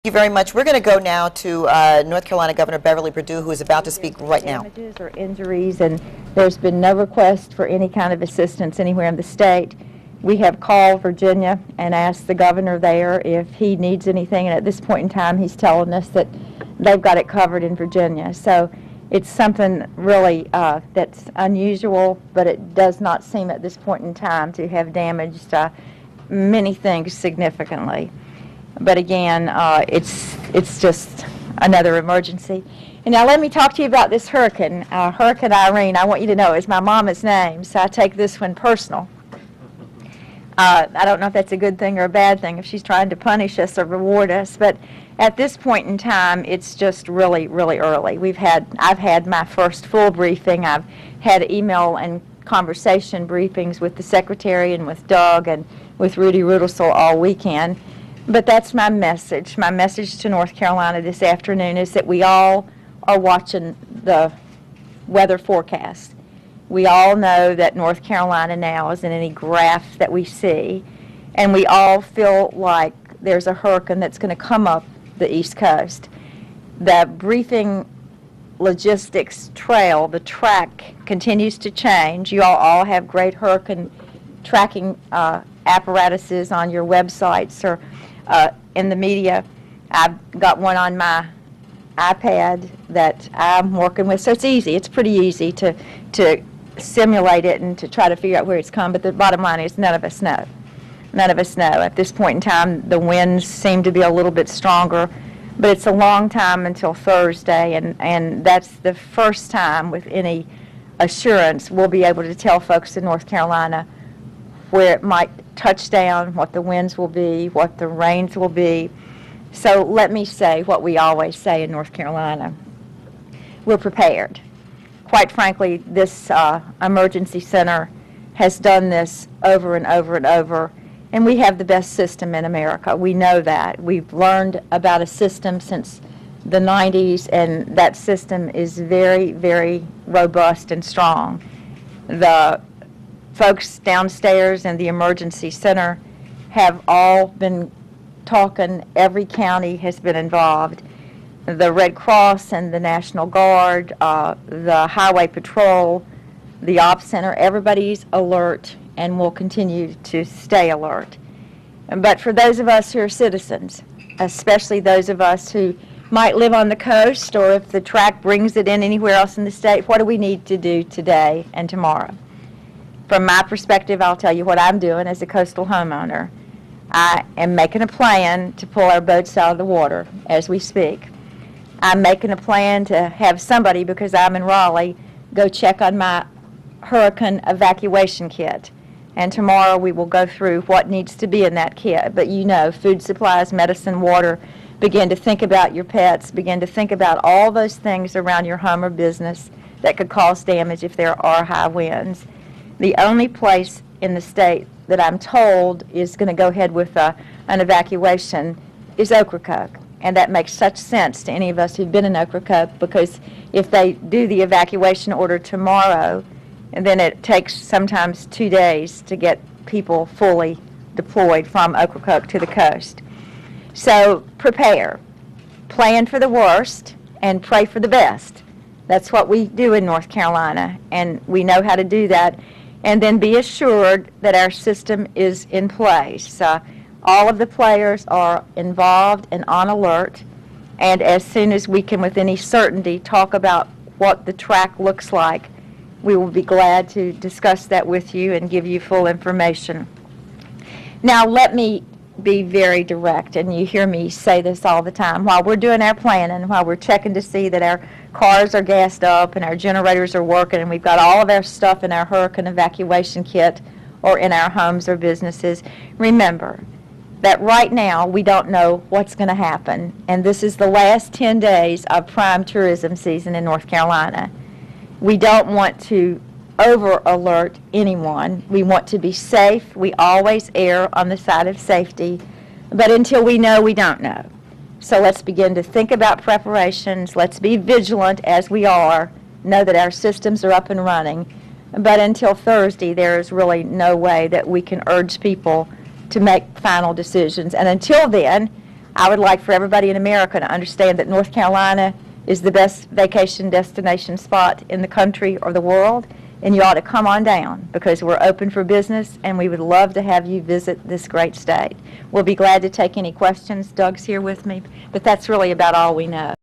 Thank you very much. We're going to go now to North Carolina Governor Beverly Perdue, who is about to speak right now. Damages or injuries, and there's been no request for any kind of assistance anywhere in the state. We have called Virginia and asked the governor there if he needs anything, and at this point in time he's telling us that they've got it covered in Virginia. So it's something really that's unusual, but it does not seem at this point in time to have damaged many things significantly. But again, it's just another emergency. And now let me talk to you about this hurricane. Hurricane Irene, I want you to know, is my mama's name, so I take this one personal. I don't know if that's a good thing or a bad thing, if she's trying to punish us or reward us, but at this point in time, it's just really, really early. I've had my first full briefing. I've had email and conversation briefings with the Secretary and with Doug and with Rudy Rudelsel all weekend. But that's my message. My message to North Carolina this afternoon is that we all are watching the weather forecast. We all know that North Carolina now is in any graph that we see, and we all feel like there's a hurricane that's going to come up the East Coast. The briefing logistics trail, the track, continues to change. You all have great hurricane tracking apparatuses on your websites or in the media. I've got one on my iPad that I'm working with, so it's easy. It's pretty easy to simulate it and to try to figure out where it's come, but the bottom line is none of us know. None of us know. At this point in time, the winds seem to be a little bit stronger, but it's a long time until Thursday, and that's the first time with any assurance we'll be able to tell folks in North Carolina where it might touch down, what the winds will be, what the rains will be. So let me say what we always say in North Carolina. We're prepared. Quite frankly, this emergency center has done this over and over and over, and we have the best system in America. We know that. We've learned about a system since the 90s, and that system is very, very robust and strong. The folks downstairs in the emergency center have all been talking. Every county has been involved. The Red Cross and the National Guard, the Highway Patrol, the Ops Center, everybody's alert and will continue to stay alert. But for those of us who are citizens, especially those of us who might live on the coast, or if the track brings it in anywhere else in the state, what do we need to do today and tomorrow? From my perspective, I'll tell you what I'm doing as a coastal homeowner. I am making a plan to pull our boats out of the water as we speak. I'm making a plan to have somebody, because I'm in Raleigh, go check on my hurricane evacuation kit. And tomorrow we will go through what needs to be in that kit. But you know, food supplies, medicine, water. Begin to think about your pets. Begin to think about all those things around your home or business that could cause damage if there are high winds. The only place in the state that I'm told is going to go ahead with an evacuation is Ocracoke. And that makes such sense to any of us who've been in Ocracoke, because if they do the evacuation order tomorrow, and then it takes sometimes 2 days to get people fully deployed from Ocracoke to the coast. So prepare, plan for the worst, and pray for the best. That's what we do in North Carolina, and we know how to do that. And then be assured that our system is in place. All of the players are involved and on alert, and as soon as we can with any certainty talk about what the track looks like, we will be glad to discuss that with you and give you full information. Now let me be very direct, and you hear me say this all the time. While we're doing our planning, while we're checking to see that our cars are gassed up and our generators are working and we've got all of our stuff in our hurricane evacuation kit or in our homes or businesses, remember that right now we don't know what's going to happen, and this is the last 10 days of prime tourism season in North Carolina. We don't want to over-alert anyone. We want to be safe. We always err on the side of safety, but until we know, we don't know. So let's begin to think about preparations. Let's be vigilant as we are, know that our systems are up and running, but until Thursday, there is really no way that we can urge people to make final decisions. And until then, I would like for everybody in America to understand that North Carolina is the best vacation destination spot in the country or the world, and you ought to come on down because we're open for business and we would love to have you visit this great state. We'll be glad to take any questions. Doug's here with me, but that's really about all we know.